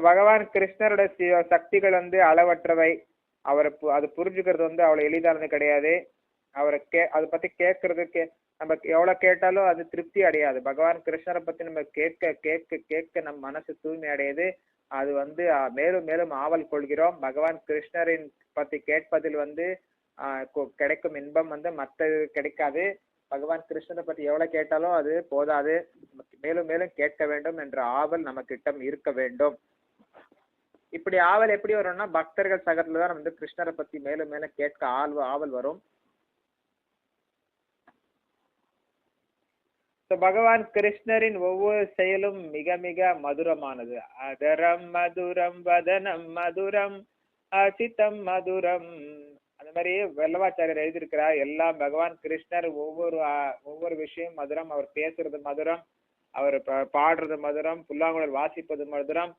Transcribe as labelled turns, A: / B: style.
A: பகவான் கிருஷ்ணரோட சக்திகள் வந்து அளவற்றவை. அவரை அது புரிஞ்சுக்கிறது வந்து அவ்வளவு எளிதானது கிடையாது. அவரை அதை பத்தி கேட்கறதுக்கு நம்ம எவ்வளவு கேட்டாலும் அது திருப்தி அடையாது. பகவான் கிருஷ்ணரை பத்தி நம்ம கேட்க கேட்க கேட்க நம்ம மனசு தூய்மை அடையுது. அது வந்து மேலும் மேலும் ஆவல் கொள்கிறோம். பகவான் கிருஷ்ணரின் பத்தி கேட்பதில் வந்து கிடைக்கும் இன்பம் வந்து மற்றது கிடைக்காது. பகவான் கிருஷ்ணரை பத்தி எவ்வளவு கேட்டாலும் அது போதாது. மேலும் மேலும் கேட்க வேண்டும் என்ற ஆவல் நம்ம கிட்ட இருக்க வேண்டும். இப்படி ஆவல் எப்படி வரும்னா பக்தர்கள் சகத்துலதான் வந்து கிருஷ்ணரை பத்தி மேலும் மேலும் கேட்க ஆவல் வரும். பகவான் கிருஷ்ணரின் ஒவ்வொரு செயலும் மிக மிக மதுரமானது. அதரம் மதுரம் வதனம் மதுரம் அசிதம் மதுரம். அந்த மாதிரி வல்லவாச்சாரியர் எழுதியிருக்கிறார். எல்லாம் பகவான் கிருஷ்ணர் ஒவ்வொரு விஷயம் மதுரம். அவர் பேசுறது மதுரம், அவர் பாடுறது மதுரம், புல்லாங்குழல் வாசிப்பது மதுரம்.